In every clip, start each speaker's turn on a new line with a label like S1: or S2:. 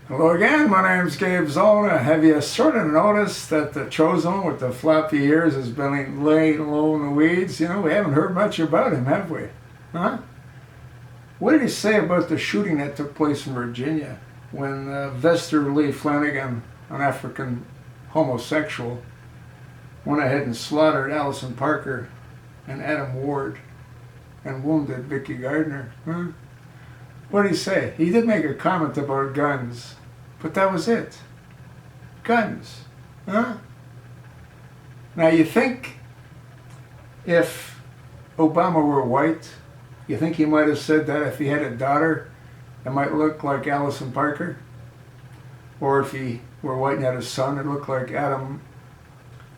S1: Hello again, my name's Gabe Zolna. Have you sort of noticed that the chosen with the floppy ears has been laying low in the weeds? You know, we haven't heard much about him, have we? Huh? What did he say about the shooting that took place in Virginia when Vester Lee Flanagan, an African homosexual, went ahead and slaughtered Allison Parker and Adam Ward and wounded Vicky Gardner? Huh? What did he say? He did make a comment about guns, but that was it. Guns. Huh? Now you think if Obama were white, you think he might have said that if he had a daughter that might look like Allison Parker? Or if he were white and had a son that looked like Adam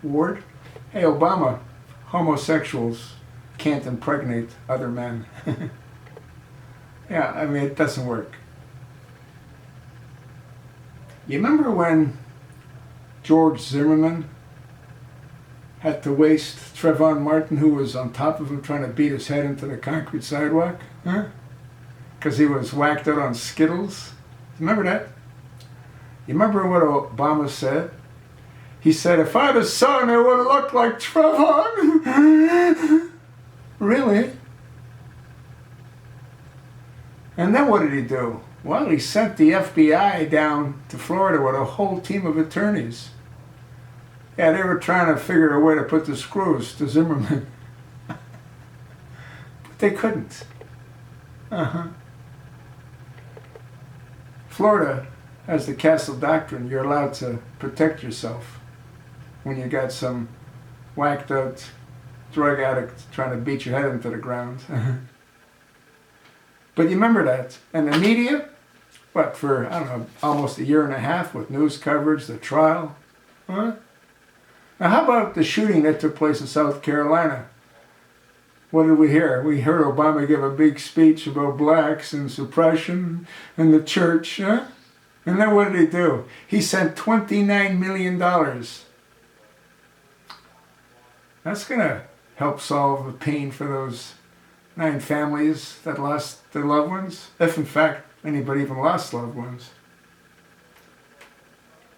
S1: Ward? Hey Obama, homosexuals can't impregnate other men. Yeah, I mean, it doesn't work. You remember when George Zimmerman had to waste Trayvon Martin, who was on top of him trying to beat his head into the concrete sidewalk? Huh? Because he was whacked out on Skittles? Remember that? You remember what Obama said? He said, if I had a son, it would have looked like Trayvon. Really? And then what did he do? Well, he sent the FBI down to Florida with a whole team of attorneys. Yeah, they were trying to figure a way to put the screws to Zimmerman. But they couldn't. Florida has the castle doctrine. You're allowed to protect yourself when you got some whacked out drug addict trying to beat your head into the ground. But you remember that. And the media, what, for, I don't know, almost a year and a half with news coverage, the trial. Huh? Now how about the shooting that took place in South Carolina? What did we hear? We heard Obama give a big speech about blacks and suppression and the church. Huh? And then what did he do? He sent $29 million. That's going to help solve the pain for those 9 families that lost their loved ones, if in fact anybody even lost loved ones.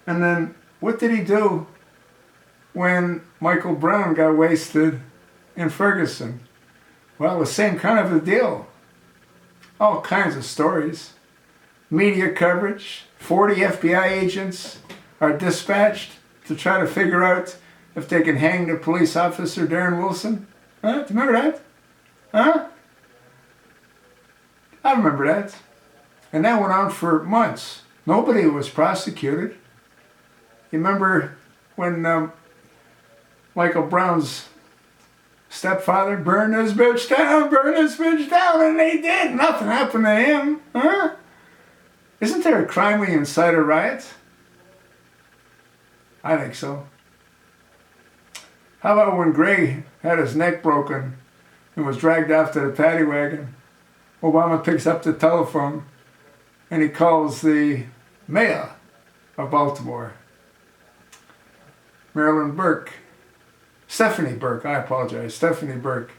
S1: And then what did he do when Michael Brown got wasted in Ferguson? Well, the same kind of a deal. All kinds of stories. Media coverage. 40 FBI agents are dispatched to try to figure out if they can hang the police officer Darren Wilson. Huh? Do you remember that? Huh? I remember that. And that went on for months. Nobody was prosecuted. You remember when Michael Brown's stepfather burned this bitch down, and they did. Nothing happened to him. Huh? Isn't there a crime when you incite a riot? I think so. How about when Gray had his neck broken and was dragged off to the paddy wagon? Obama picks up the telephone and he calls the mayor of Baltimore, Stephanie Burke, Stephanie Burke.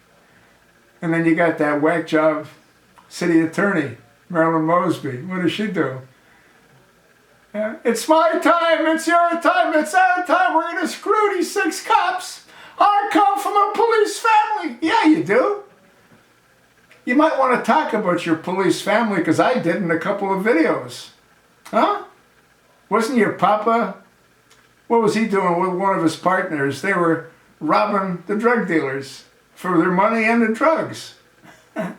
S1: And then you got that whack job city attorney, Marilyn Mosby. What does she do? It's my time, it's your time, it's our time, we're gonna screw these 6 cops. I come from a police family. Yeah, you do. You might want to talk about your police family, because I did in a couple of videos. Huh? Wasn't your papa, what was he doing with one of his partners? They were robbing the drug dealers for their money and the drugs. I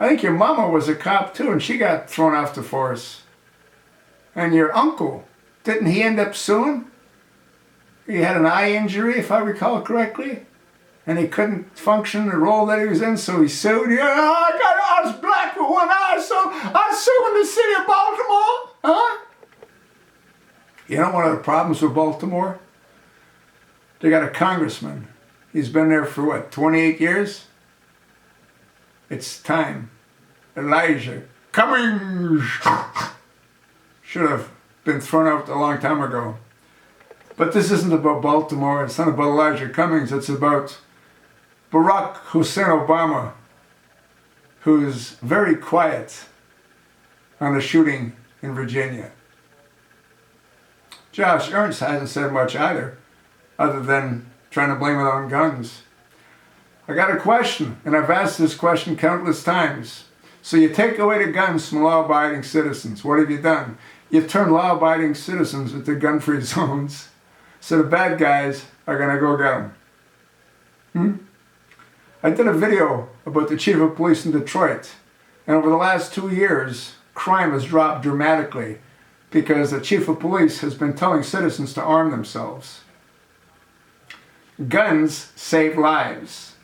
S1: think your mama was a cop too, and she got thrown off the force. And your uncle, didn't he end up suing? He had an eye injury, if I recall correctly. And he couldn't function the role that he was in, so he sued. Yeah, I was black with one eye, so I sued the city of Baltimore. Huh? You know one of the problems with Baltimore? They got a congressman. He's been there for what, 28 years? It's time. Elijah Cummings should have been thrown out a long time ago. But this isn't about Baltimore. It's not about Elijah Cummings. It's about Barack Hussein Obama, who's very quiet on the shooting in Virginia. Josh Ernst hasn't said much either, other than trying to blame it on guns. I got a question, and I've asked this question countless times. So you take away the guns from law-abiding citizens. What have you done? You've turned law-abiding citizens into gun-free zones. So the bad guys are going to go get them. I did a video about the chief of police in Detroit. And over the last 2 years, crime has dropped dramatically because the chief of police has been telling citizens to arm themselves. Guns save lives.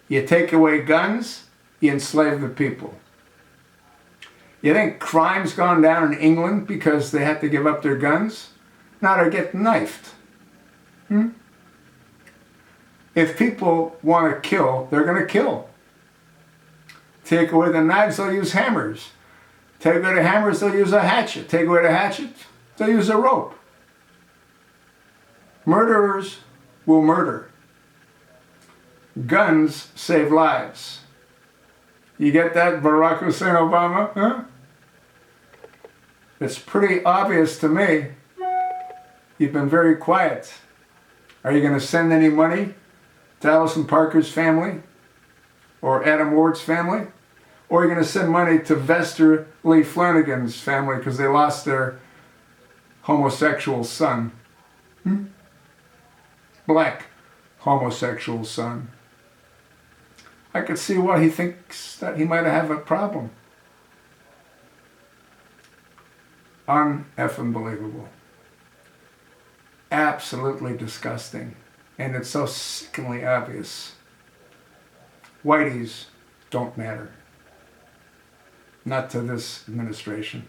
S1: You take away guns, you enslave the people. You think crime's gone down in England because they had to give up their guns? Now they're getting knifed. If people want to kill, they're going to kill. Take away the knives, they'll use hammers. Take away the hammers, they'll use a hatchet. Take away the hatchet, they'll use a rope. Murderers will murder. Guns save lives. You get that, Barack Hussein Obama? Huh? It's pretty obvious to me. You've been very quiet. Are you going to send any money to Allison Parker's family? Or Adam Ward's family? Or are you going to send money to Vester Lee Flanagan's family because they lost their homosexual son? Black homosexual son. I could see why he thinks that he might have a problem. Un-effing believable. Absolutely disgusting. And it's so sickeningly obvious. Whities don't matter. Not to this administration.